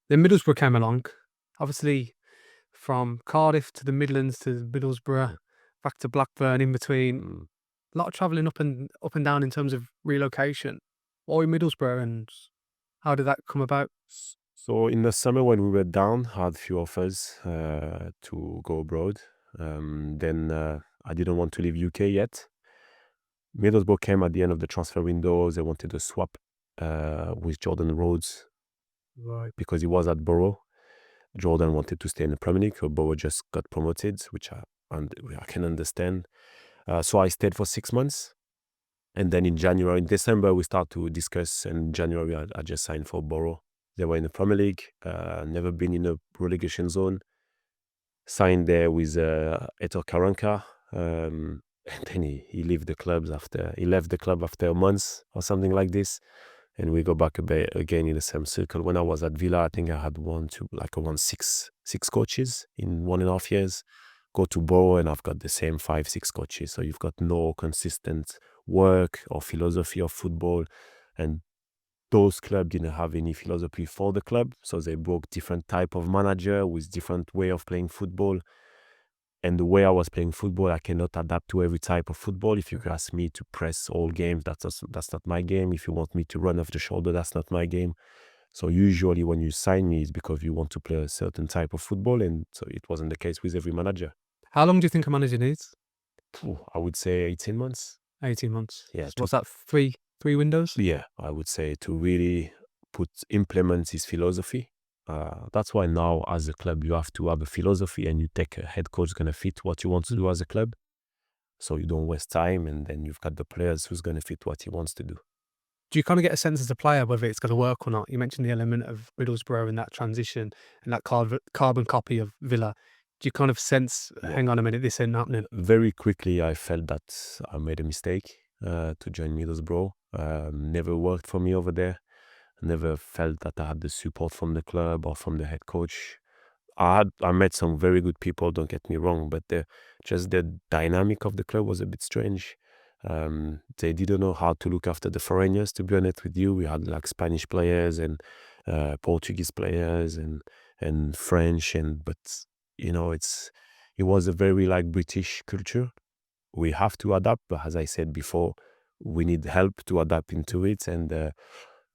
Then Middlesbrough came along. Obviously, from Cardiff to the Midlands to Middlesbrough, back to Blackburn in between. Mm. A lot of travelling up and down in terms of relocation. Why Middlesbrough and how did that come about? So in the summer when we were down, I had a few offers to go abroad. Then I didn't want to leave UK yet. Middlesbrough came at the end of the transfer window. They wanted to swap with Jordan Rhodes Right. because he was at Boro. Jordan wanted to stay in the Premier League, so Boro just got promoted, which I can understand. So I stayed for 6 months. And then in December, we start to discuss. And in January, I just signed for Boro. They were in the Premier League, never been in a relegation zone. Signed there with Karanka. And then he left the club after a month or something like this. And we go back a bit again in the same circle. When I was at Villa, I think I had around six coaches in 1.5 years. Go to Boro and I've got the same 5-6 coaches. So you've got no consistent work or philosophy of football. And those clubs didn't have any philosophy for the club. So they brought different type of manager with different way of playing football. And the way I was playing football, I cannot adapt to every type of football. If you ask me to press all games, that's not my game. If you want me to run off the shoulder, that's not my game. So usually when you sign me, it's because you want to play a certain type of football. And so it wasn't the case with every manager. How long do you think a manager needs? I would say 18 months. 18 months. Yeah, So what's that, three windows? Yeah, I would say to really implement his philosophy. That's why now as a club, you have to have a philosophy and you take a head coach going to fit what you want to do as a club. So you don't waste time, and then you've got the players who's going to fit what he wants to do. Do you kind of get a sense as a player whether it's going to work or not? You mentioned the element of Middlesbrough and that transition and that carbon copy of Villa. Do you kind of sense, Yeah. hang on a minute, this ain't happening? Very quickly, I felt that I made a mistake to join Middlesbrough. Never worked for me over there. Never felt that I had the support from the club or from the head coach. I met some very good people, don't get me wrong, but just the dynamic of the club was a bit strange. They didn't know how to look after the foreigners, to be honest with you. We had like Spanish players and Portuguese players and French, but it was a very like British culture. We have to adapt, but as I said before, we need help to adapt into it. And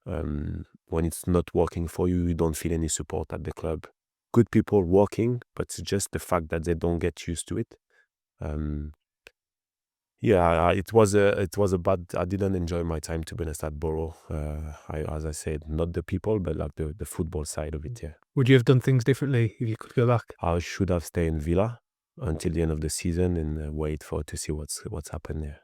when it's not working for you, you don't feel any support at the club. Good people working, but it's just the fact that they don't get used to it. It was a bad. I didn't enjoy my time, to be honest, at Boro. As I said, not the people, but like the football side of it. Yeah. Would you have done things differently if you could go back? I should have stayed in Villa until the end of the season and wait to see what's happened there.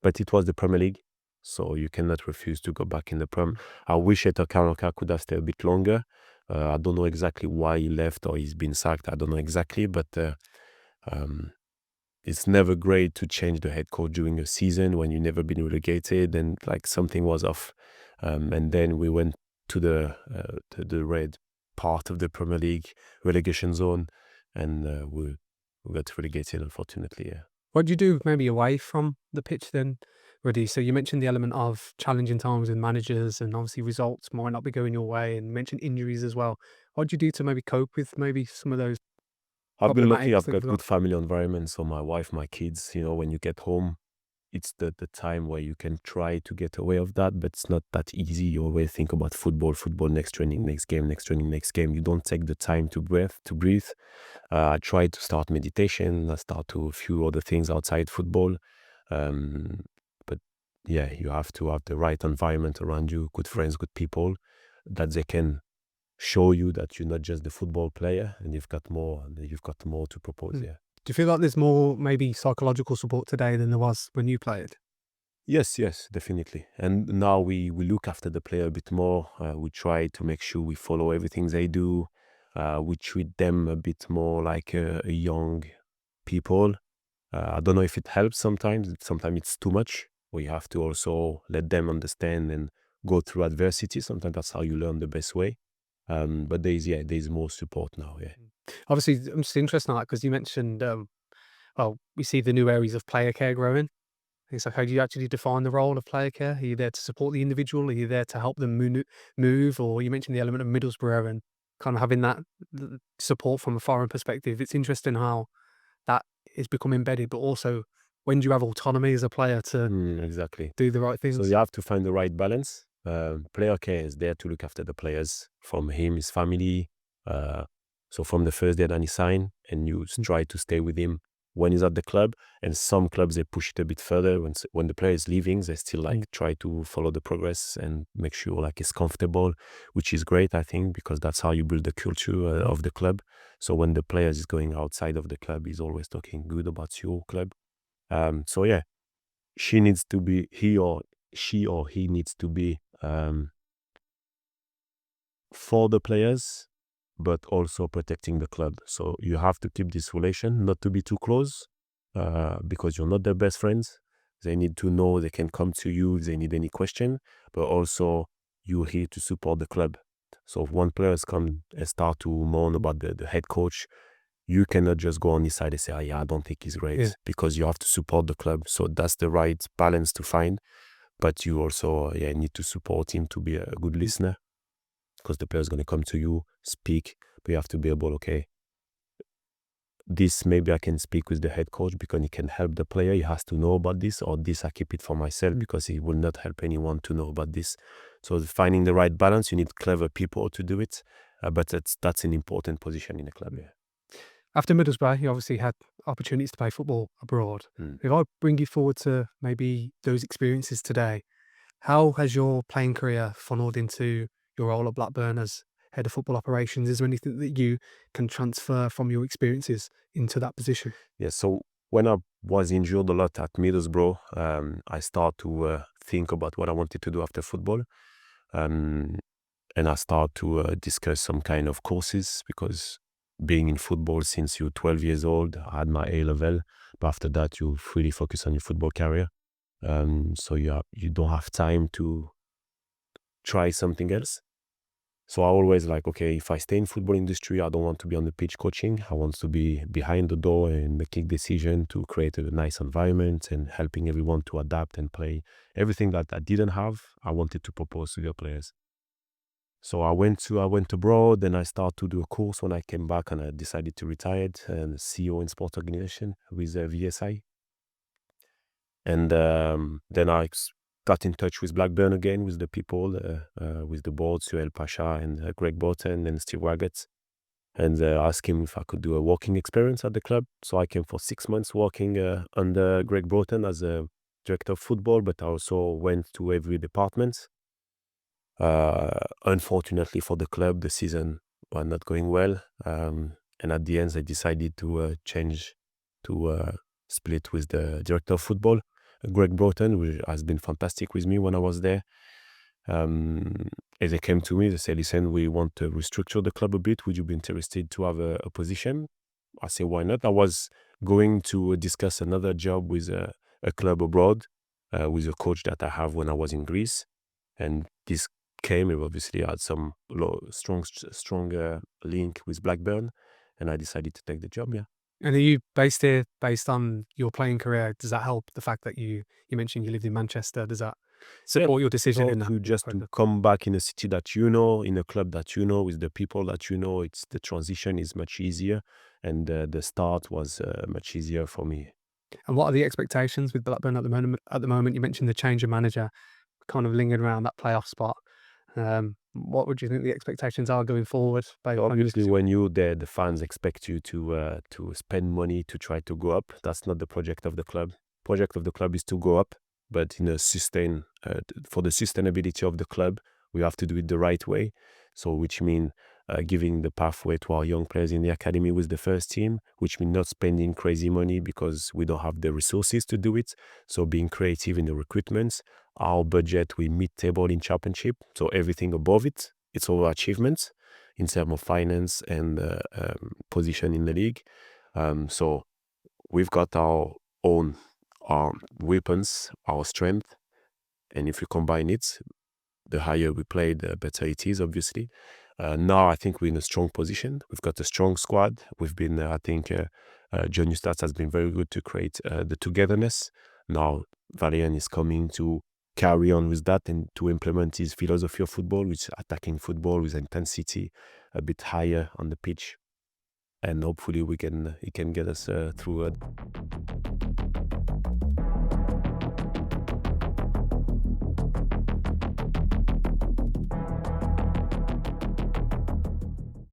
But it was the Premier League, so you cannot refuse to go back in the Prem. I wish Karanka could have stayed a bit longer. I don't know exactly why he left or he's been sacked. I don't know exactly, but it's never great to change the head coach during a season when you've never been relegated and like something was off. And then we went to the red part of the Premier League relegation zone, and we got relegated, unfortunately. Yeah. What do you do maybe away from the pitch then, Rudy? So you mentioned the element of challenging times with managers and obviously results might not be going your way, and you mentioned injuries as well. What do you do to maybe cope with maybe some of those I've been lucky. problematics I've that got you've got? good family environment. So my wife, my kids, when you get home, it's the time where you can try to get away of that, but it's not that easy. You always think about football, next training, next game, next training, next game. You don't take the time to breathe. I tried to start meditation. I start to a few other things outside football. But yeah, you have to have the right environment around you, good friends, good people, that they can show you that you're not just the football player and you've got more to propose. Yeah. Do you feel like there's more maybe psychological support today than there was when you played? Yes, definitely. And now we look after the player a bit more. We try to make sure we follow everything they do. We treat them a bit more like a young people. I don't know if it helps sometimes. Sometimes it's too much. We have to also let them understand and go through adversity. Sometimes that's how you learn the best way. But there's more support now. Yeah. Obviously, I'm just interested in that because you mentioned, we see the new areas of player care growing. It's like, how do you actually define the role of player care? Are you there to support the individual? Are you there to help them move? Or you mentioned the element of Middlesbrough and kind of having that support from a foreign perspective. It's interesting how that is become embedded, but also when do you have autonomy as a player to Exactly. do the right So things? you have to find the right balance. Player care is there to look after the players, from him, his family. Uh, so from the first day that he signed, and you Mm, try to stay with him when he's at the club. And some clubs, they push it a bit further. When the player is leaving, they still mm, like try to follow the progress and make sure like he's comfortable, which is great, I think, because that's how you build the culture of the club. So when the player is going outside of the club, he's always talking good about your club. So yeah, she needs to be she or he needs to be for the players, but also protecting the club. So you have to keep this relation, not to be too close, because you're not their best friends. They need to know they can come to you if they need any question, but also you're here to support the club. So if one player has come and start to moan about the head coach, you cannot just go on his side and say, oh, yeah, I don't think he's yeah. great, because you have to support the club. So that's the right balance to find. But you also need to support him to be a good Mm. listener, because the player is going to come to you, speak, but you have to be able, okay, this maybe I can speak with the head coach because he can help the player. He has to know about this, or this I keep it for myself because he will not help anyone to know about this. So finding the right balance, you need clever people to do it, but that's an important position in the club. Yeah. After Middlesbrough, you obviously had opportunities to play football abroad. Mm. If I bring you forward to maybe those experiences today, how has your playing career funneled into your role at Blackburn as head of football operations? Is there anything that you can transfer from your experiences into that position? Yeah, so when I was injured a lot at Middlesbrough, I started to think about what I wanted to do after football. Um, and I started to discuss some kind of courses, because being in football since you're 12 years old, I had my A level, but after that you fully focus on your football career. So you don't have time to try something else. So I always like, okay, if I stay in football industry, I don't want to be on the pitch coaching. I want to be behind the door and making decision to create a nice environment and helping everyone to adapt and play. Everything that I didn't have, I wanted to propose to the players. So I went abroad, and I started to do a course when I came back, and I decided to retire and CEO in sport organization with VSI. And then got in touch with Blackburn again, with the people, with the board, Suel Pasha and Greg Bolton and Steve Waggett, and asked him if I could do a working experience at the club. So I came for 6 months working under Greg Bolton as a director of football, but I also went to every department. Unfortunately for the club, the season was not going well. And at the end, they decided to change to split with the director of football, Greg Broughton, who has been fantastic with me when I was there. And they came to me, they said, listen, we want to restructure the club a bit. Would you be interested to have a position? I said, why not? I was going to discuss another job with a club abroad, with a coach that I have when I was in Greece. And this came, it obviously had some strong link with Blackburn, and I decided to take the job. Yeah. And are you based here based on your playing career? Does that help the fact that you mentioned you lived in Manchester? Does that Yeah. support your decision So in that to just to process? come back in a city that you know, in a club that you know, with the people that you know, it's the transition is much easier, and the start was much easier for me. And what are the expectations with Blackburn at the moment? At the moment, you mentioned the change of manager, kind of lingering around that playoff spot. What would you think the expectations are going forward based So on your obviously, decision? when you're there, the fans expect you to spend money to try to go up. That's not the project of the club. Project of the club is to go up, but in a for the sustainability of the club, we have to do it the right way. So which means giving the pathway to our young players in the academy with the first team, which means not spending crazy money because we don't have the resources to do it. So being creative in the recruitments. Our budget, we mid-table in championship, so everything above it, it's our achievements in terms of finance and position in the league. So we've got our weapons, our strength, and if we combine it, the higher we play, the better it is, obviously. Now I think we're in a strong position. We've got a strong squad. We've been, I think, John Eustace has been very good to create the togetherness. Now Valerian is coming to carry on with that and to implement his philosophy of football, which is attacking football with intensity a bit higher on the pitch. And hopefully he can get us through